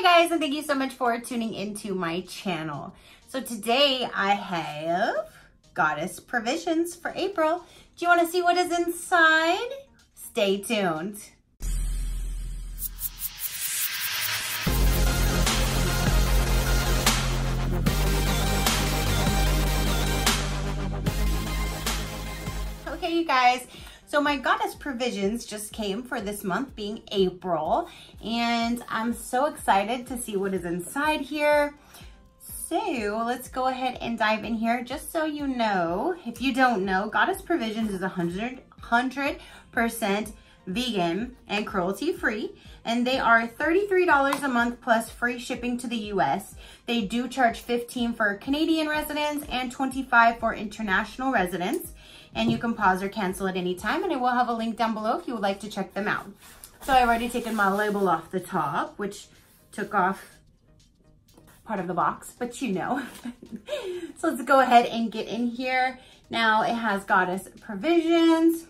Hi guys, and thank you so much for tuning into my channel. So today I have goddess provisions for April. Do you want to see what is inside? Stay tuned. Okay, you guys. So my goddess provisions just came for this month being April, and I'm so excited to see what is inside here. So let's go ahead and dive in here. Just so you know, if you don't know, Goddess Provisions is 100% vegan and cruelty free, and they are $33 a month plus free shipping to the US. They do charge $15 for Canadian residents and $25 for international residents. And you can pause or cancel at any time, and I will have a link down below if you would like to check them out. So I've already taken my label off the top, which took off part of the box, but you know. So let's go ahead and get in here. Now it has Goddess Provisions,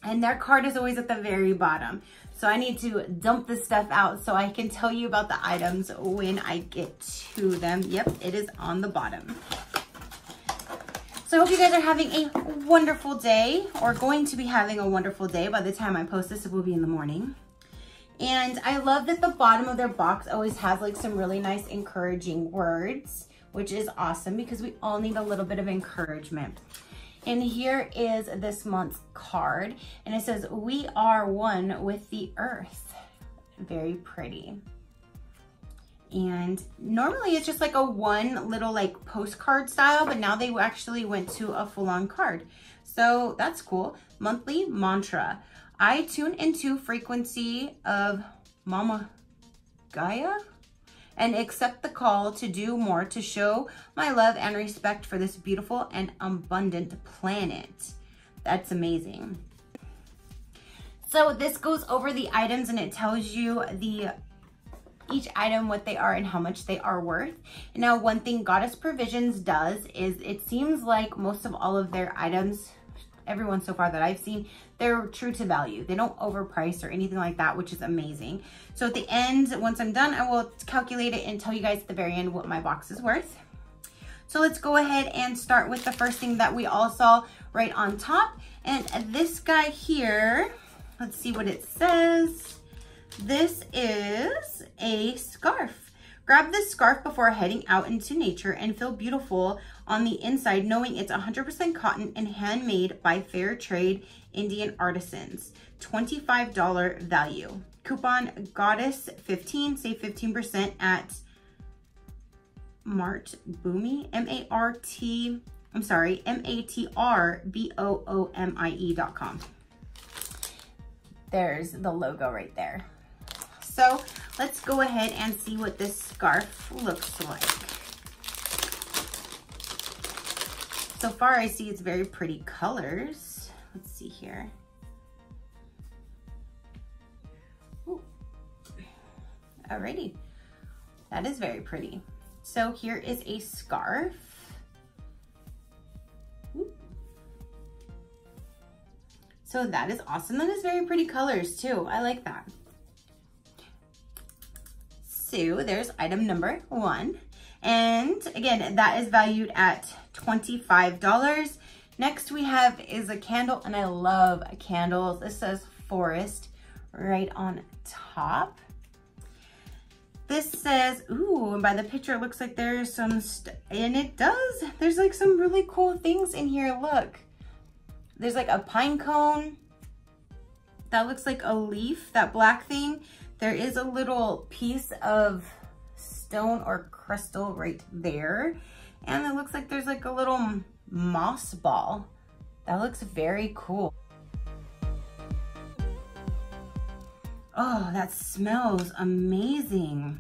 and their card is always at the very bottom. So I need to dump this stuff out so I can tell you about the items when I get to them. Yep, it is on the bottom. So I hope you guys are having a wonderful day, or going to be having a wonderful day. By the time I post this, it will be in the morning. And I love that the bottom of their box always has like some really nice encouraging words, which is awesome because we all need a little bit of encouragement. And here is this month's card, and it says, "We are one with the earth." Very pretty. And normally it's just like a one little like postcard style, but now they actually went to a full-on card. So that's cool. Monthly mantra: I tune into frequency of Mama Gaia and accept the call to do more to show my love and respect for this beautiful and abundant planet. That's amazing. So this goes over the items, and it tells you each item, what they are and how much they are worth. Now, one thing Goddess Provisions does is, it seems like most of all of their items, everyone so far that I've seen, they're true to value. They don't overprice or anything like that, which is amazing. So at the end, once I'm done, I will calculate it and tell you guys at the very end what my box is worth. So let's go ahead and start with the first thing that we all saw right on top. And this guy here, let's see what it says. This is a scarf. Grab this scarf before heading out into nature and feel beautiful on the inside, knowing it's 100% cotton and handmade by fair trade Indian artisans. $25 value. Coupon Goddess15, save 15% at MartBoomie, MATRBOOMIE.com. There's the logo right there. So let's go ahead and see what this scarf looks like. So far I see it's very pretty colors. Let's see here. Ooh. Alrighty, that is very pretty. So here is a scarf. Ooh. So that is awesome. That is very pretty colors too. I like that. So there's item number one. And again, that is valued at $25. Next we have is a candle, and I love candles. This says forest right on top. This says, ooh, and by the picture it looks like there's some, and it does. There's like some really cool things in here. Look, there's like a pine cone. That looks like a leaf, that black thing. There is a little piece of stone or crystal right there. And it looks like there's like a little moss ball. That looks very cool. Oh, that smells amazing.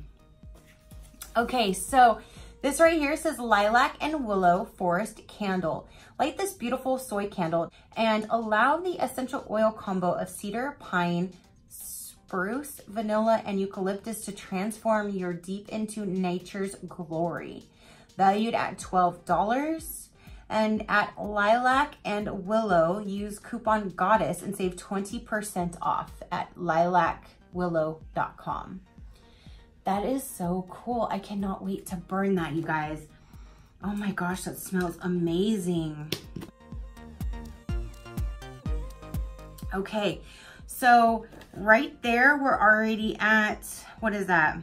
Okay, so this right here says Lilac and Willow Forest Candle. Light this beautiful soy candle and allow the essential oil combo of cedar, pine, spruce, vanilla, and eucalyptus to transform your deep into nature's glory. Valued at $12. And at Lilac and Willow, use coupon Goddess and save 20% off at lilacwillow.com. That is so cool. I cannot wait to burn that, you guys. Oh my gosh, that smells amazing. Okay, so right there, we're already at, what is that?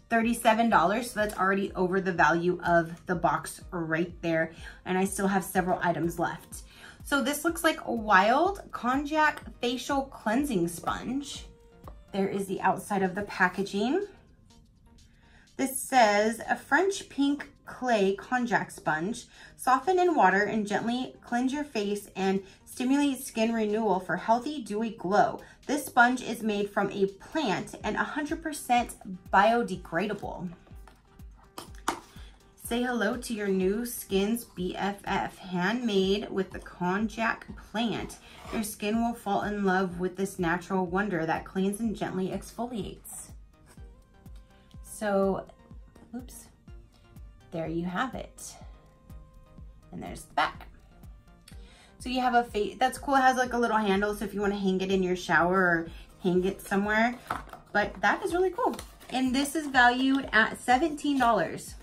$37, so that's already over the value of the box right there. And I still have several items left. So this looks like a Wild Konjac Facial Cleansing Sponge. There is the outside of the packaging. This says a French pink clay konjac sponge. Soften in water and gently cleanse your face and stimulate skin renewal for healthy, dewy glow. This sponge is made from a plant and 100% biodegradable. Say hello to your new skin's BFF, handmade with the konjac plant. Your skin will fall in love with this natural wonder that cleans and gently exfoliates. So, oops, there you have it. And there's the back. So you have a face, that's cool. It has like a little handle, so if you want to hang it in your shower or hang it somewhere, but that is really cool. And this is valued at $17.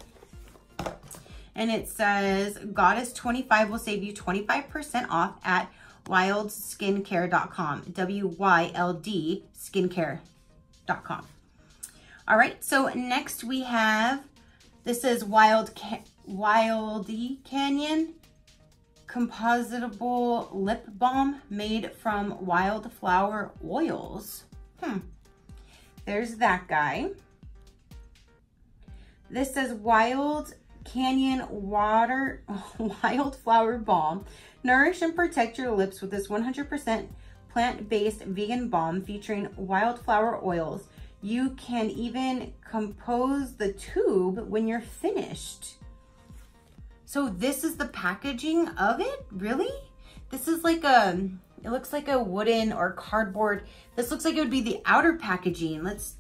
And it says Goddess 25 will save you 25% off at wildskincare.com, WYLD skincare.com. All right, so next we have, this is Wildy Canyon Compositable Lip Balm made from wildflower oils. There's that guy. This says Wild Canyon Wildflower Balm. Nourish and protect your lips with this 100% plant-based vegan balm featuring wildflower oils. You can even compose the tube when you're finished. So this is the packaging of it? Really? This is like a, it looks like a wooden or cardboard. This looks like it would be the outer packaging. This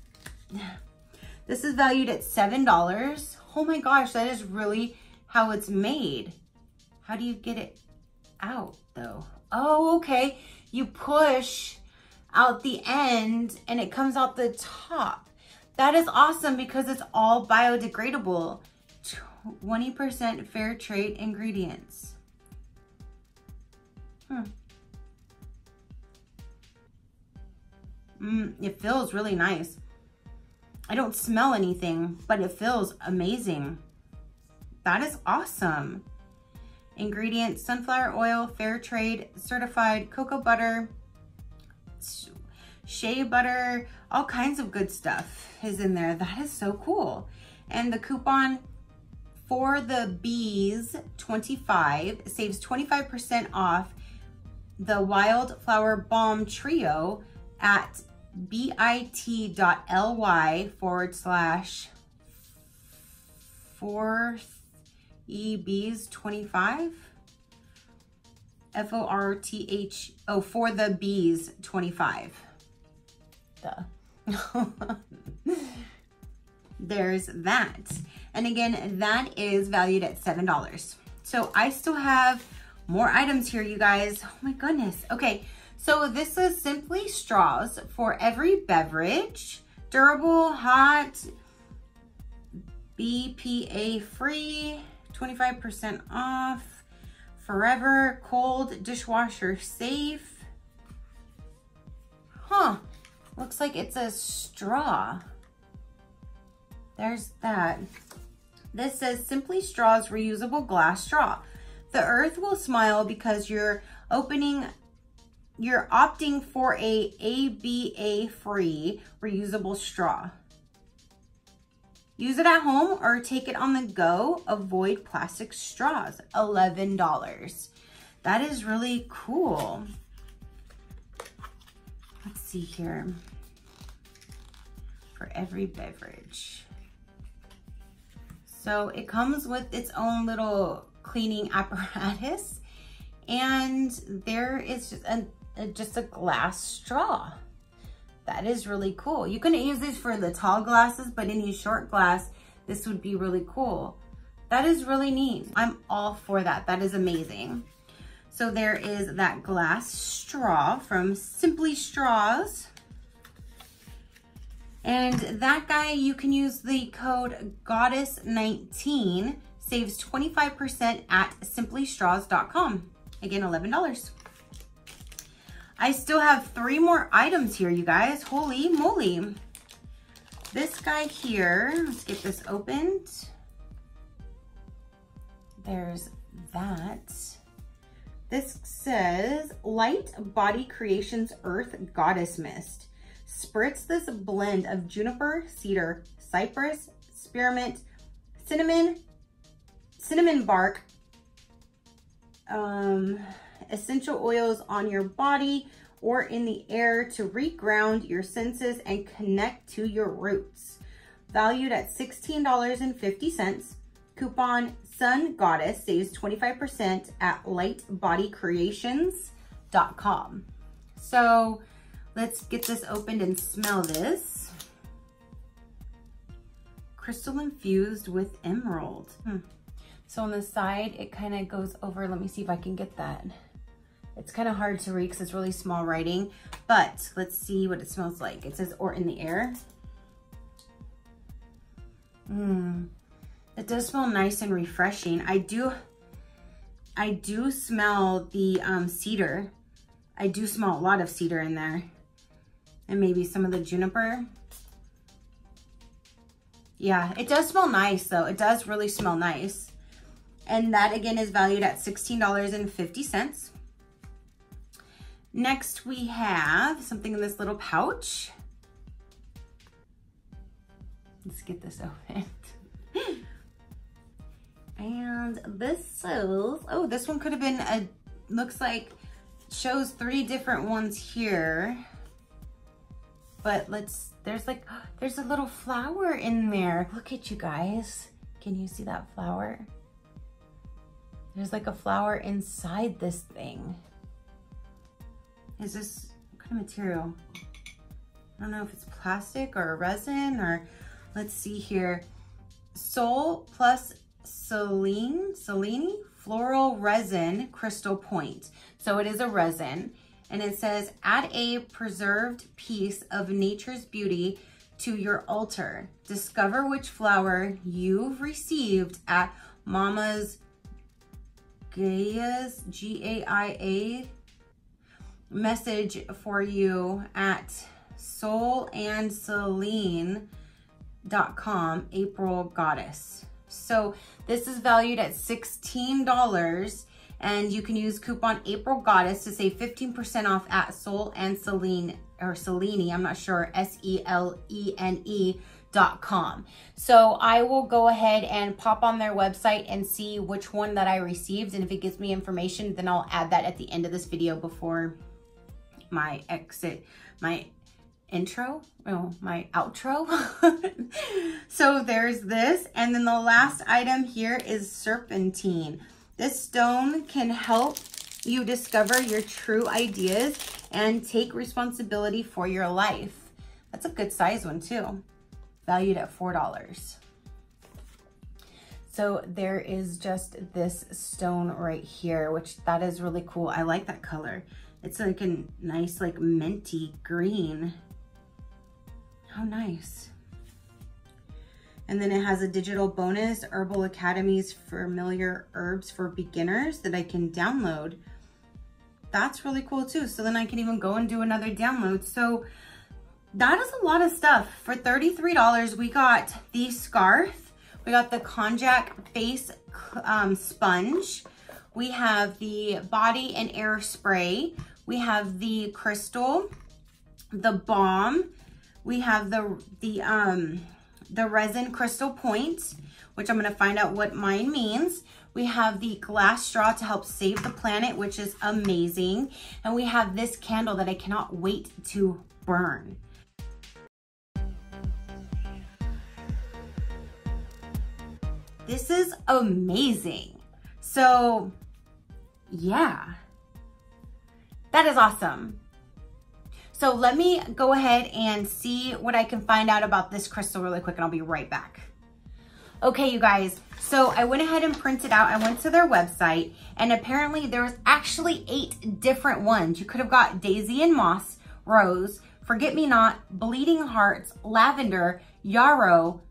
is valued at $7. Oh my gosh, that is really how it's made. How do you get it out though? Oh, okay. You push out the end and it comes out the top. That is awesome because it's all biodegradable. 20% fair trade ingredients. It feels really nice. I don't smell anything, but it feels amazing. That is awesome. Ingredients: sunflower oil, fair trade certified, cocoa butter, shea butter, all kinds of good stuff is in there. That is so cool. And the coupon for the bees 25 saves 25% off the Wildflower Balm Trio at bit.ly/4EBs25 FORTH for the bees 25. Duh. There's that. And again, that is valued at $7. So I still have more items here, you guys. Oh my goodness. Okay, so this is simply straws for every beverage. Durable, hot, BPA free, 25% off. Forever, cold, dishwasher safe. Looks like it's a straw. There's that. This says Simply Straws Reusable Glass Straw. The earth will smile because you're opting for a ABA-free reusable straw. Use it at home or take it on the go. Avoid plastic straws. $11. That is really cool. Let's see here. For every beverage. So it comes with its own little cleaning apparatus, and there is just a glass straw. That is really cool. You couldn't use this for the tall glasses, but any short glass, this would be really cool. That is really neat. I'm all for that. That is amazing. So there is that glass straw from Simply Straws. And that guy, you can use the code goddess19, saves 25% at simplystraws.com. Again, $11. I still have 3 more items here, you guys. Holy moly. This guy here, let's get this opened. There's that. This says Light Body Creations Earth Goddess Mist. Spritz this blend of juniper, cedar, cypress, spearmint, cinnamon bark, essential oils on your body or in the air to reground your senses and connect to your roots. Valued at $16.50. Coupon Sun Goddess saves 25% at lightbodycreations.com. So let's get this opened and smell this. Crystal infused with emerald. So on the side, it kind of goes over. Let me see if I can get that. It's kind of hard to read because it's really small writing, but let's see what it smells like. It says, or in the air. It does smell nice and refreshing. I do smell the cedar. I do smell a lot of cedar in there. And maybe some of the juniper. Yeah, it does smell nice though. It does really smell nice. And that again is valued at $16.50. Next we have something in this little pouch. Let's get this open. And this says, oh, this one could have been a, looks like, shows 3 different ones here. But there's a little flower in there. Look at you guys. Can you see that flower? There's like a flower inside this thing. Is this, what kind of material? I don't know if it's plastic or resin or, let's see here. Sol plus Selene floral resin crystal point. So it is a resin, and it says add a preserved piece of nature's beauty to your altar. Discover which flower you've received at Mama's Gaia's G-A-I-A message for you at solandceline.com April Goddess. So this is valued at $16, and you can use coupon April Goddess to save 15% off at Sol and Celine, or Selene, I'm not sure, SELENE.com. So I will go ahead and pop on their website and see which one that I received, and if it gives me information, then I'll add that at the end of this video before my intro, my outro. So there's this, and then the last item here is serpentine. This stone can help you discover your true ideas and take responsibility for your life. That's a good size one too, valued at $4. So there is just this stone right here, which that is really cool. I like that color. It's like a nice, like minty green. How nice. And then it has a digital bonus, Herbal Academy's Familiar Herbs for Beginners, that I can download. That's really cool too. So then I can even go and do another download. So that is a lot of stuff. For $33, we got the scarf. We got the Konjac face sponge. We have the body and air spray. We have the crystal, the balm. We have the resin crystal point, which I'm gonna find out what mine means. We have the glass straw to help save the planet, which is amazing. And we have this candle that I cannot wait to burn. This is amazing. So yeah, that is awesome. So let me go ahead and see what I can find out about this crystal really quick, and I'll be right back. Okay, you guys, so I went ahead and printed out. I went to their website, and apparently there was actually 8 different ones. You could have got Daisy and Moss, Rose, forget-me-not, bleeding hearts, lavender, yarrow,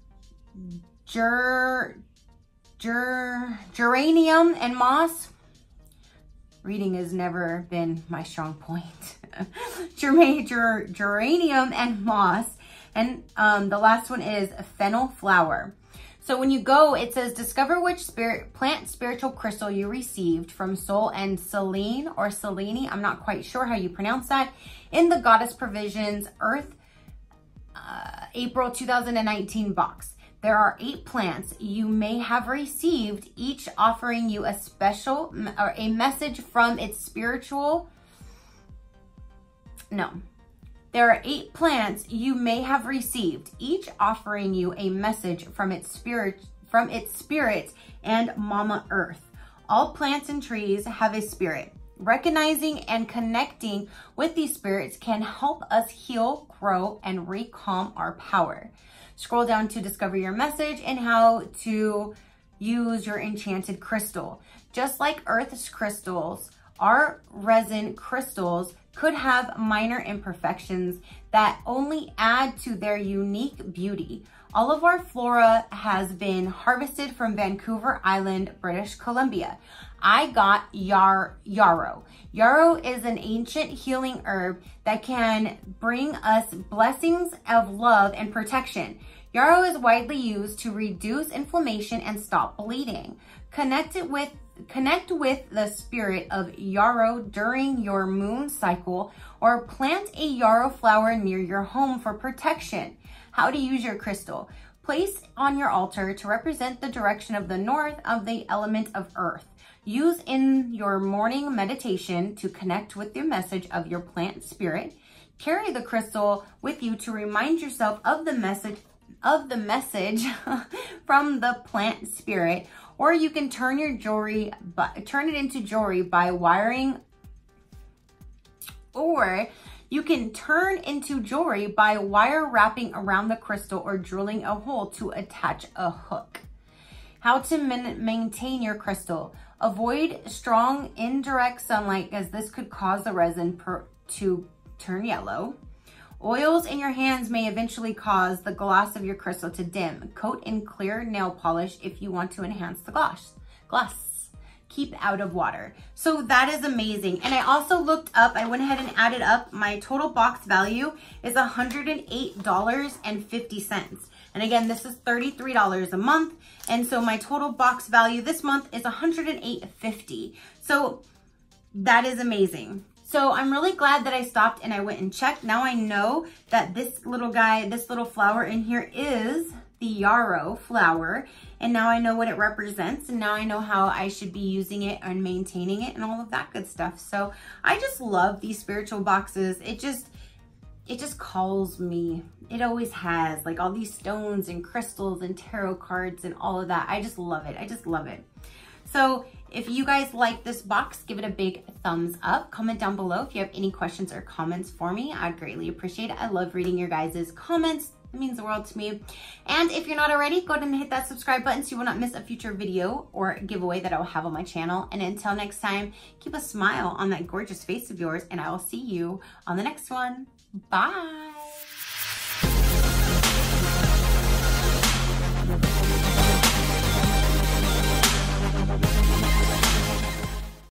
geranium, and moss. Reading has never been my strong point. Geranium and moss. And the last one is fennel flower. So when you go, it says, discover which plant spiritual crystal you received from Sol and Selene or Selene, I'm not quite sure how you pronounce that, in the Goddess Provisions Earth April 2019 box. There are 8 plants you may have received, each offering you a special or a message from its spiritual. No. There are 8 plants you may have received, each offering you a message from its spirit and Mama Earth. All plants and trees have a spirit. Recognizing and connecting with these spirits can help us heal, grow, and recalm our power. Scroll down to discover your message and how to use your enchanted crystal. Just like Earth's crystals, our resin crystals could have minor imperfections that only add to their unique beauty. All of our flora has been harvested from Vancouver Island, British Columbia. I got yarrow. Yarrow is an ancient healing herb that can bring us blessings of love and protection. Yarrow is widely used to reduce inflammation and stop bleeding. Connect with the spirit of yarrow during your moon cycle, or plant a yarrow flower near your home for protection. How to use your crystal. Place on your altar to represent the direction of the north of the element of earth. Use in your morning meditation to connect with the message of your plant spirit. Carry the crystal with you to remind yourself of the message from the plant spirit. Or you can turn it into jewelry by wiring, or you can turn into jewelry by wire wrapping around the crystal or drilling a hole to attach a hook. How to maintain your crystal. Avoid strong indirect sunlight, as this could cause the resin to turn yellow. Oils in your hands may eventually cause the gloss of your crystal to dim. Coat in clear nail polish if you want to enhance the gloss. Keep out of water. So that is amazing. And I also looked up, I went ahead and added up, my total box value is $108.50. And again, this is $33 a month. And so my total box value this month is $108.50. So that is amazing. So I'm really glad that I stopped and I went and checked. Now I know that this little guy, this little flower in here is the yarrow flower. And now I know what it represents. And now I know how I should be using it and maintaining it and all of that good stuff. So I just love these spiritual boxes. It just calls me. It always has, like all these stones and crystals and tarot cards and all of that. I just love it. I just love it. So if you guys like this box, give it a big thumbs up. Comment down below if you have any questions or comments for me. I'd greatly appreciate it. I love reading your guys' comments. It means the world to me. And if you're not already, go ahead and hit that subscribe button so you will not miss a future video or giveaway that I will have on my channel. And until next time, keep a smile on that gorgeous face of yours, and I will see you on the next one. Bye.